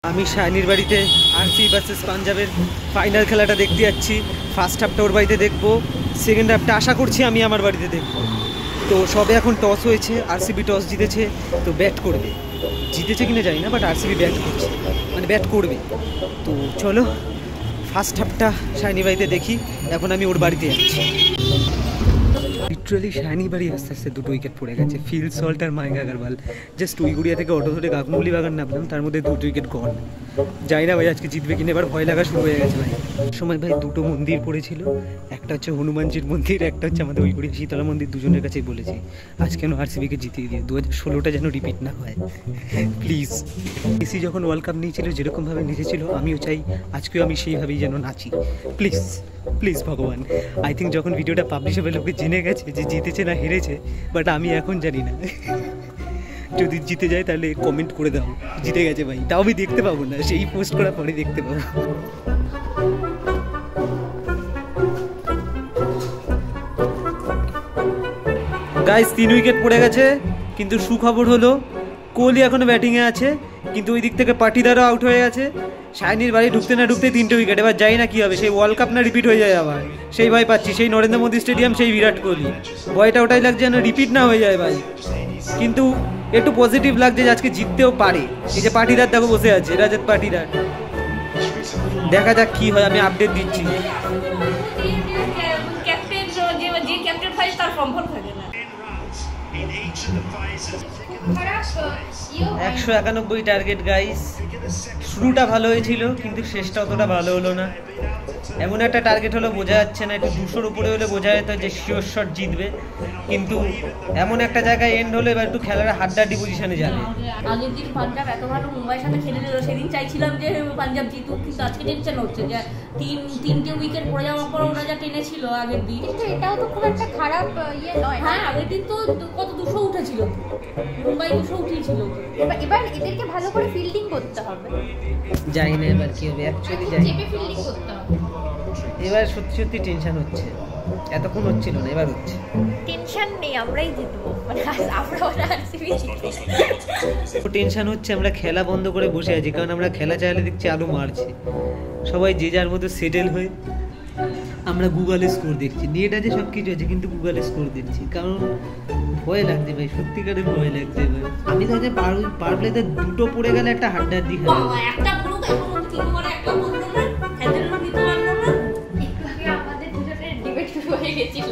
আমি শাইনির বাড়িতে RCB versus পাঞ্জাবের ফাইনাল খেলাটা দেখতে যাচ্ছি। ফার্স্ট হাফটা ওর বাড়িতে দেখবো, সেকেন্ড হাফটা আশা করছি আমি আমার বাড়িতে দেখবো। তো সবে এখন টস হয়েছে, আরসিবি টস জিতেছে, তো ব্যাট করবে। জিতেছে কিনা জানি না, বাট আরসিবি ব্যাট করছে, মানে ব্যাট করবে। তো চলো ফার্স্ট হাফটা শাইনি বাড়িতে দেখি। এখন আমি ওর বাড়িতে যাচ্ছি। লিটারালি শাইনি বাড়ি আস্তে আস্তে 2 উইকেট পড়ে গেছে। ফিল সল্ট আর মাইক আগারওয়াল জাস্ট উইগুড়িয়া থেকে অটো ধরে কাকমুলি বাগান নামলাম, তার মধ্যে 2 উইকেট গন। যাই না ভাই আজকে জিতবে কিনা, এবার ভয় লাগা শুরু হয়ে গেছে ভাই। সময় ভাই 2টো মন্দির পড়েছিল, একটা হচ্ছে হনুমানজির মন্দির, একটা হচ্ছে আমাদের উইগুড়িয়া শীতলা মন্দির। দুজনের কাছেই বলেছি আজ কেন আরসিবিকে জিতিয়ে দিয়ে 2016টা যেন রিপিট না হয় প্লিজ। মেসি যখন ওয়ার্ল্ড কাপ নিয়েছিল যেরকমভাবে নেচেছিল, আমিও চাই আজকেও আমি সেইভাবেই যেন নাচি। প্লিজ প্লিজ ভগবান। আই থিঙ্ক যখন ভিডিওটা পাবলিশ হবে লোকে জেনে গেছে যে জিতেছে না হেরেছে, বাট আমি এখন জানি না। যদি জিতে যায় তাহলে কমেন্ট করে দাও জিতে গেছে ভাই, তাও আমি দেখতে পাবো না, সেই পোস্ট করার পরে দেখতে পাবো। গাইস 3 উইকেট পড়ে গেছে, কিন্তু সুখবর হলো কোহলি এখনো ব্যাটিংয়ে আছে, কিন্তু ওই দিক থেকে পাটিদারও আউট হয়ে গেছে। শাইনির বাড়ি ঢুকতে না ঢুকতে 3টে উইকেট। এবার যাই না কি হবে, সেই ওয়ার্ল্ড কাপ না রিপিট হয়ে যায় আবার, সেই ভয় পাচ্ছি। সেই নরেন্দ্র মোদী স্টেডিয়াম, সেই বিরাট কোহলি, ভয়টা ওটাই লাগছে যেন রিপিট না হয়ে যায় ভাই। কিন্তু একটু পজিটিভ লাগছে যে আজকে জিততেও পারে। এই যে পাটিদার দেখো বসে আছে, রাজত পাটিদার। দেখা যাক কি হয়, আমি আপডেট দিচ্ছি। 191 টার্গেট গাইস। শুরুটা ভালো হয়েছিল, কিন্তু শেষটা অতটা ভালো হলো না। এমন একটা টার্গেট হলো বোঝা যাচ্ছে না, একটু 200-র উপরে হলে বোঝা যেত যে শিওর শট জিতবে, কিন্তু এমন একটা জায়গায় এন্ড হলো এবার একটু খেলার হাড্ডাহাড্ডি পজিশনে যাবে। আগের দিন পাঞ্জাব এত ভালো মুম্বাইয়ের সাথে খেলে নিল, সেদিন চাইছিলাম যে পাঞ্জাব জিতুক, কিন্তু আজকে টেনশন হচ্ছে যে 3টে উইকেট পড়ে যাওয়ার পর ওরা যা টেনেছিল আগের দিন। কিন্তু এটাও তো খুব একটা খারাপ ইয়ে নয়। হ্যাঁ আগের দিন তো কত 200 উঠেছিল, মুম্বাই 200 উঠেছিল। এবার এদেরকে ভালো করে ফিল্ডিং করতে হবে। জানি না এবার কি হবে, অ্যাকচুয়ালি জানি চেপে ফিল্ডিং করতে হবে। এবার সত্যি সত্যি টেনশন হচ্ছে, এতক্ষণ হচ্ছিল না, এবার হচ্ছে। টেনশন নেই, আমরাই জিতবো, মানে আমরা আরসিবি জিতবে। টেনশন হচ্ছে, আমরা খেলা বন্ধ করে বসে আছি, কারণ আমরা খেলা চাইলে দেখছি আলু মারছে। সবাই যে যার মতো সেটেল হয়ে আমরা গুগলে স্কোর দেখছি। নেট আছে সব কিছু আছে, কিন্তু গুগলে স্কোর দেখছি, কারণ ভয় লাগছে ভাই, সত্যিকারের ভয় লাগছে ভাই। আমি তো পার প্লেতে 2টো পড়ে গেলে একটা হাড্ডাহাড্ডি খেলা। একটা পুরো এখন 3 করে একটা বন্ধ না, হেডের নিতে পারলো না। একটু আগে আমাদের দুজনের ডিবেট শুরু হয়ে গেছিল,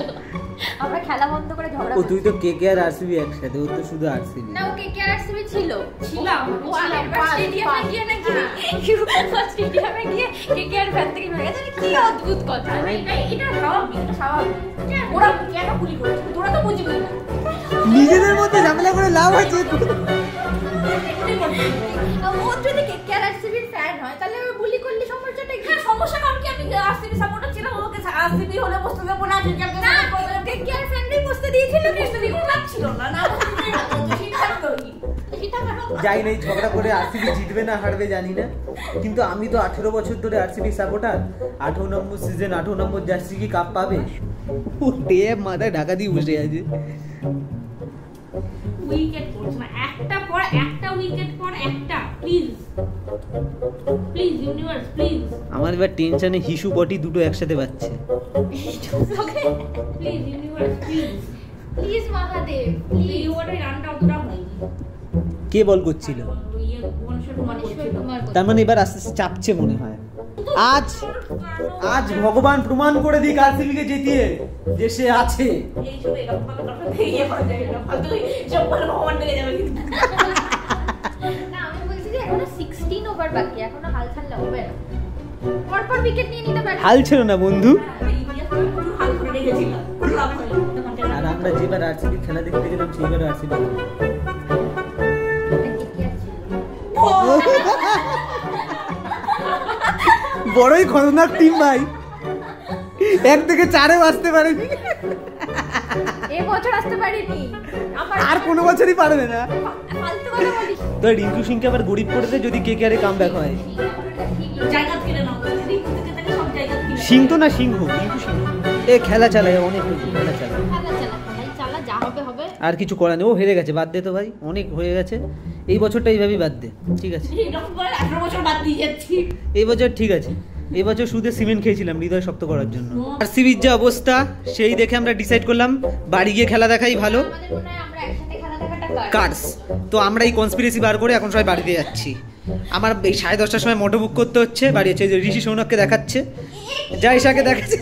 আমরা খেলা বন্ধ করে ঝগড়া। ও তুই তো কেকে আর আরসিবি একসাথে, ও তো শুধু আরসিবি না, ও কেকে আর আরসিবি ছিলাম ও আগেরবার স্টেডিয়ামে গিয়ে নাকি স্টেডিয়ামে গিয়ে কেকে আর ফ্যান থেকে ভেঙে গেছে। কি অদ্ভুত কথা। এটা স্বাভাবিক, এটা স্বাভাবিক। ওরা কেন গুলি করেছে তোরা তো বুঝবি না, নিজেদের মধ্যে ঝামেলা করে লাভ আছে। ও যদি কেকে আর আরসিবির ফ্যান হয় তাহলে ও বুলি করলে সমস্যাটা কি? সমস্যা কারণ কি, আমি আরসিবি সাপোর্টার ছিলাম, ওকে আরসিবি হলে বসতে দেব না, কেকে আর ফ্যানই বসতে দিয়েছিল, বসতে লাগছিল না না যাই নাই ঝগড়া করে আরসিবি জিতবে না হারবে জানি না, কিন্তু আমি তো 18 বছর ধরে আরসিবি সাপোর্টার। 18 নম্বর সিজন 18 নম্বর জার্সি কি কাপ পাবে? ও ডে মাথায় ঢাকা দিয়ে বসে আছে। উইকেট পড়ছে না, একটা পর একটা উইকেট পর একটা। Please please universe please. আমার এবার টেনশনে হিসু বটি দুটো একসাথে বাজছে। Please universe please please Mahadev please. ওটাই রানটা অতটা হয়নি। কে বল করছিল? তার মানে এবার আস্তে আস্তে চাপছে মনে হয়। আজ ভগবান প্রমাণ করে দিক আরসিবিকে জিতিয়ে যে সে আছে। না, আমি বলছি যে এখনো 16 ওভার বাকি, এখনো হাল ছাড়লে হবে না, পরপর উইকেট নিয়ে নিতে পারে। হাল ছিল না বন্ধু। আর আমরা যেবার আরসিবি খেলা দেখতে গেলাম সেইবার আরসিবি বড়ই খতরনাক টিম ভাই, 1 থেকে 4-এ আসতে পারেনি, এই বছর আসতে পারেনি, আর কোনো বছরই পারবে না। ফালতু কথা বলিস। তো রিঙ্কু সিংকে আবার গরিব করে দে যদি কেকেআরে কামব্যাক হয়। জায়গা কিনে নাও, সব জায়গা কিনে। সিং তো না, সিংহ, রিঙ্কু সিংহ। এ খেলা চালায় অনেক, খেলা চালায়, চালা যা হবে হবে। আর কিছু করার নেই, ও হেরে গেছে, বাদ দে তো ভাই, অনেক হয়ে গেছে, এই বছরটা এইভাবেই বাদ দে, ঠিক আছে? এরকম করে 18 বছর বাদ দিয়ে যাচ্ছি। এই বছর ঠিক আছে, এই বছর সুদে সিমেন্ট খেয়েছিলাম হৃদয় শক্ত করার জন্য। আরসিবির যে অবস্থা সেই দেখে আমরা ডিসাইড করলাম বাড়ি গিয়ে খেলা দেখাই ভালো, আমাদের মনে হয় আমরা একসাথে খেলা দেখাটা কার্স। তো আমরা এই কনস্পিরেসি বার করে এখন সবাই বাড়িতে যাচ্ছি। আমার এই 10:30টার সময় মোটো বুক করতে হচ্ছে, বাড়ি হচ্ছে যে ঋষি সৌনককে দেখাচ্ছে, জাইশাকে দেখাচ্ছে।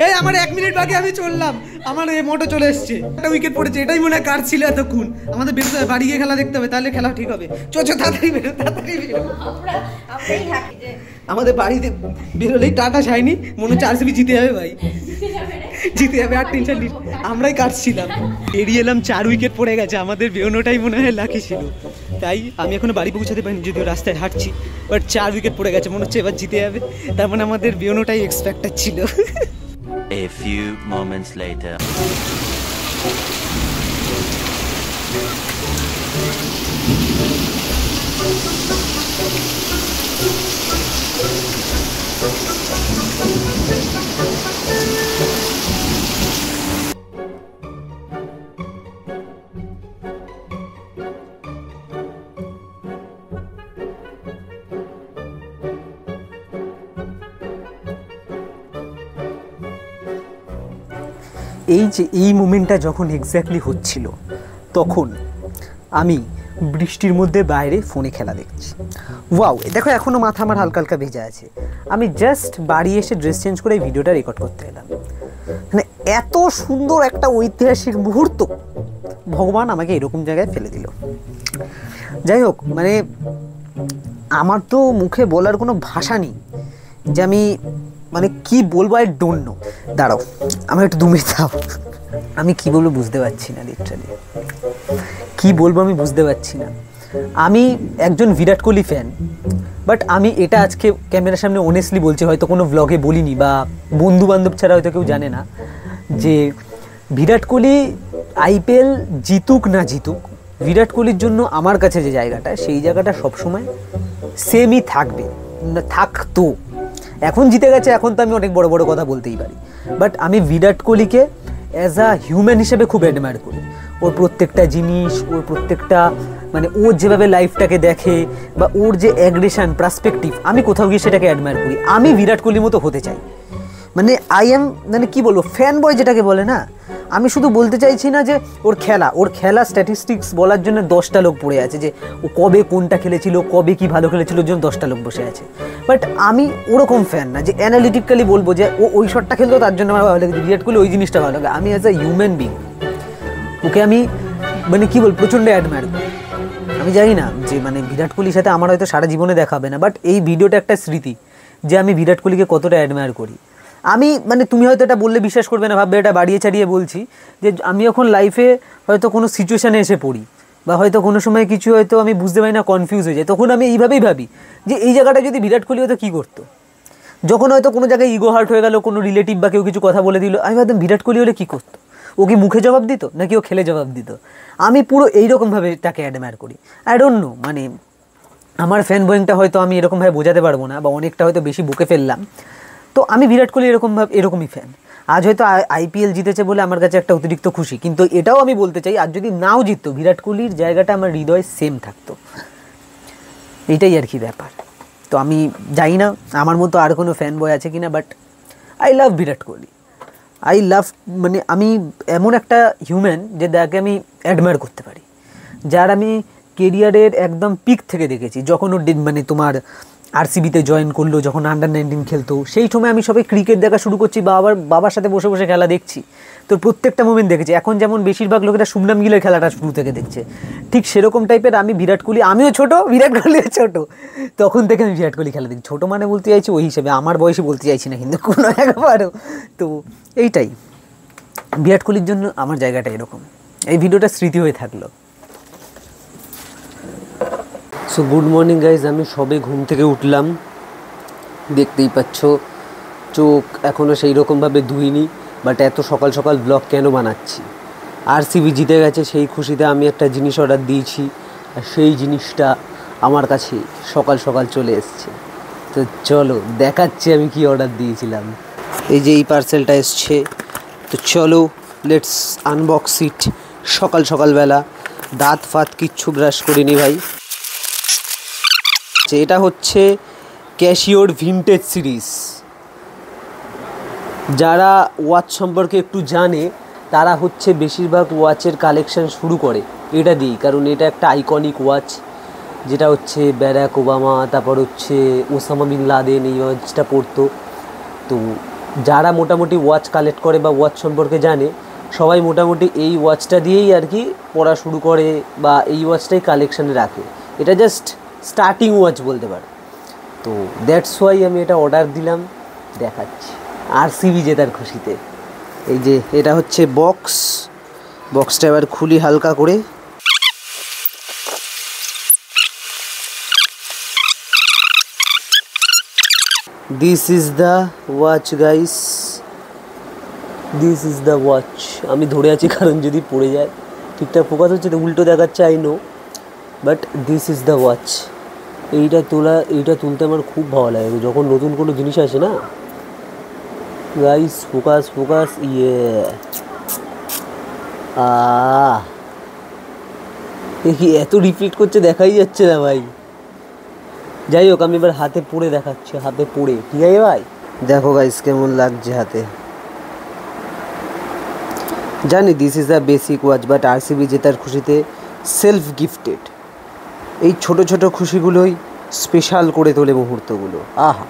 এই আমার 1 মিনিট বাকি আমি চললাম, আমার এই মোটো চলে এসছে, একটা উইকেট পড়েছে, এটাই মনে হয় কার ছিল এতক্ষণ। আমাদের বেরোতে হবে, বাড়ি গিয়ে খেলা দেখতে হবে, তাহলে খেলা ঠিক হবে। চো তাড়াতাড়ি বেরো, তাড়াতাড়ি বেরো। আমরাই থাকি যে আমাদের বাড়িতে বেরোলেই টাটা যায়নি, মনে হচ্ছে আরসিবি জিতে যাবে ভাই, জিতে যাবে, আর টেনশন নেই, আমরাই কাটছিলাম। এড়িয়ে এলাম, 4 উইকেট পড়ে গেছে, আমাদের বেরোনোটাই মনে হয় লাকি ছিল। তাই আমি এখনো বাড়ি পৌঁছাতে পারিনি, যদিও রাস্তায় হাঁটছি, বাট 4 উইকেট পড়ে গেছে, মনে হচ্ছে এবার জিতে যাবে। তার মানে আমাদের বেরোনোটাই এক্সপেক্টেড ছিল। A few moments later. এই যে এই মোমেন্টটা যখন এক্স্যাক্টলি হচ্ছিল, তখন আমি বৃষ্টির মধ্যে বাইরে ফোনে খেলা দেখছি। ওয়াও, দেখো এখনও মাথা আমার হালকা হালকা ভেজা আছে। আমি জাস্ট বাড়ি এসে ড্রেস চেঞ্জ করে এই ভিডিওটা রেকর্ড করতে এলাম। মানে এত সুন্দর একটা ঐতিহাসিক মুহূর্ত ভগবান আমাকে এরকম জায়গায় ফেলে দিল। যাই হোক, মানে আমার তো মুখে বলার কোনো ভাষা নেই যে আমি মানে কি বলবো, আই ডোন্ট নো। দাঁড়াও, আমার একটু 2 মিনিট দাও, আমি কি বলবো বুঝতে পারছি না, লিটারালি কি বলবো আমি বুঝতে পারছি না। আমি একজন বিরাট কোহলি ফ্যান, বাট আমি এটা আজকে ক্যামেরার সামনে অনেস্টলি বলছি, হয়তো কোনো ব্লগে বলিনি বা বন্ধু বান্ধব ছাড়া হয়তো কেউ জানে না, যে বিরাট কোহলি আইপিএল জিতুক না জিতুক, বিরাট কোহলির জন্য আমার কাছে যে জায়গাটা, সেই জায়গাটা সবসময় সেমই থাকবে, থাকতো। এখন জিতে গেছে, এখন তো আমি অনেক বড় বড় কথা বলতেই পারি, বাট আমি বিরাট কোহলিকে অ্যাজ আ হিউম্যান হিসেবে খুব অ্যাডমায়ার করি। ওর প্রত্যেকটা জিনিস, ওর প্রত্যেকটা মানে ওর যেভাবে লাইফটাকে দেখে বা ওর যে অ্যাগ্রেশন পার্সপেক্টিভ, আমি কোথাও গিয়ে সেটাকে অ্যাডমায়ার করি। আমি বিরাট কোহলির মতো হতে চাই, মানে আই এম, মানে কি বলবো, ফ্যান বয় যেটাকে বলে না। আমি শুধু বলতে চাইছি না যে ওর খেলা স্ট্যাটিস্টিক্স বলার জন্য 10টা লোক পড়ে আছে, যে ও কবে কোনটা খেলেছিল, কবে কি ভালো খেলেছিল, ওর জন্য 10টা লোক বসে আছে। বাট আমি ওরকম ফ্যান না যে অ্যানালিটিক্যালি বলবো যে ও ওই শটটা খেলতো তার জন্য আমার ভালো লাগে, বিরাট কোহলি ওই জিনিসটা ভালো লাগে। আমি অ্যাজ আ হিউম্যান বিং ওকে আমি মানে কি বল প্রচণ্ড অ্যাডমায়ার করি। আমি জানি না যে মানে বিরাট কোহলির সাথে আমার হয়তো সারা জীবনে দেখা হবে না, বাট এই ভিডিওটা একটা স্মৃতি যে আমি বিরাট কোহলিকে কতটা অ্যাডমায়ার করি। আমি মানে তুমি হয়তো এটা বললে বিশ্বাস করবে না, ভাববে এটা বাড়িয়ে চাড়িয়ে বলছি, যে আমি এখন লাইফে হয়তো কোনো সিচুয়েশানে এসে পড়ি বা হয়তো কোনো সময় কিছু হয়তো আমি বুঝতে পারি না, কনফিউজ হয়ে যায়, তখন আমি এইভাবেই ভাবি যে এই জায়গাটা যদি বিরাট কোহলি হয়তো কী করতো। যখন হয়তো কোনো জায়গায় ইগো হার্ট হয়ে গেল, কোনো রিলেটিভ বা কেউ কিছু কথা বলে দিল, আমি ভাবতাম বিরাট কোহলি হলে কী করতো, ও কি মুখে জবাব দিত নাকি ও খেলে জবাব দিত। আমি পুরো এইরকমভাবে তাকে অ্যাডমায়ার করি। আই ডোন্ট নো, মানে আমার ফ্যান বয়িংটা হয়তো আমি এরকমভাবে বোঝাতে পারবো না, বা অনেকটা হয়তো বেশি বকে ফেললাম। তো আমি বিরাট কোহলি এরকমই ফ্যান। আজ হয়তো আইপিএল জিতেছে বলে আমার কাছে একটা অতিরিক্ত খুশি, কিন্তু এটাও আমি বলতে চাই আজ যদি নাও জিততো, বিরাট কোহলির জায়গাটা আমার হৃদয়ে সেম থাকতো। এটাই আর কি ব্যাপার। তো আমি জানি না আমার মতো আর কোনো ফ্যান বয় আছে কিনা, but I love Virat Kohli. I love, মানে আমি এমন একটা হিউম্যান যে যাকে আমি অ্যাডমায়ার করতে পারি, যার আমি কেরিয়ারের একদম পিক থেকে দেখেছি। যখন ও মানে তোমার আরসিবিতে জয়েন করলো, যখন আন্ডার-19 খেলতো, সেই সময় আমি সবাই ক্রিকেট দেখা শুরু করছি, বাবার সাথে বসে বসে খেলা দেখছি, তো প্রত্যেকটা মোমেন্ট দেখেছি। এখন যেমন বেশিরভাগ লোকেরা শুভমান গিলের খেলাটা শুরু থেকে দেখছে, ঠিক সেরকম টাইপের আমি বিরাট কোহলি, আমিও ছোটো, বিরাট কোহলিও ছোটো, তখন থেকে আমি বিরাট কোহলি খেলা দেখি। ছোটো মানে বলতে চাইছি ওই হিসেবে, আমার বয়সে বলতে চাইছি না কিন্তু কোনো একবারও। তো এইটাই, বিরাট কোহলির জন্য আমার জায়গাটা এরকম। এই ভিডিওটা স্মৃতি হয়ে থাকলো। সো গুড মর্নিং গাইজ, আমি সবে ঘুম থেকে উঠলাম, দেখতেই পাচ্ছ চোখ এখনও সেই রকমভাবে ধুইনি, বাট এত সকাল সকাল ব্লগ কেন বানাচ্ছি? আরসিবি জিতে গেছে, সেই খুশিতে আমি একটা জিনিস অর্ডার দিয়েছি, আর সেই জিনিসটা আমার কাছে সকাল সকাল চলে এসছে। তো চলো দেখাচ্ছি আমি কি অর্ডার দিয়েছিলাম। এই যে এই পার্সেলটা এসছে, তো চলো লেটস আনবক্স ইট। সকালবেলা দাঁত ফাত কিচ্ছু ব্রাশ করিনি ভাই। এটা হচ্ছে ক্যাসিওর ভিনটেজ সিরিজ। যারা ওয়াচ সম্পর্কে একটু জানে তারা হচ্ছে বেশিরভাগ ওয়াচের কালেকশান শুরু করে এটা দিয়েই, কারণ এটা একটা আইকনিক ওয়াচ, যেটা হচ্ছে ব্যারাক ওবামা, তারপর হচ্ছে ওসামা বিন লাদেন এই ওয়াচটা পরতো। তো যারা মোটামুটি ওয়াচ কালেক্ট করে বা ওয়াচ সম্পর্কে জানে সবাই মোটামুটি এই ওয়াচটা দিয়েই আর কি পড়া শুরু করে বা এই ওয়াচটাই কালেকশানে রাখে। এটা জাস্ট স্টার্টিং ওয়াচ বলতে পারে। তো দ্যাটস ওয়াই আমি এটা অর্ডার দিলাম, দেখাচ্ছি আরসিবি জেতার খুশিতে। এই যে এটা হচ্ছে বক্সটা এবার খুলি হালকা করে। This is the watch guys, this is the watch. আমি ধরে আছি কারণ যদি পড়ে যায়। ঠিকঠাক ফোকাস হচ্ছে তো, উল্টো দেখাচ্ছে I know, but this is the watch. এইটা তুলতে আমার খুব ভালো লাগে যখন নতুন কোনো জিনিস আসে না গাইস। ফোকাস ইয়ে কি এত রিফ্লেক্ট করছে দেখাই যাচ্ছে না ভাই। যাই হোক আমি এবার হাতে পরে দেখাচ্ছি, হাতে পরে। ঠিক আছে ভাই, দেখো গাইস কেমন লাগছে হাতে। জানি this is the basic watch, but RCB জেতার খুশিতে সেলফ গিফটেড। এই ছোট ছোট খুশিগুলোই স্পেশাল করে তোলে মুহূর্তগুলো। আহা।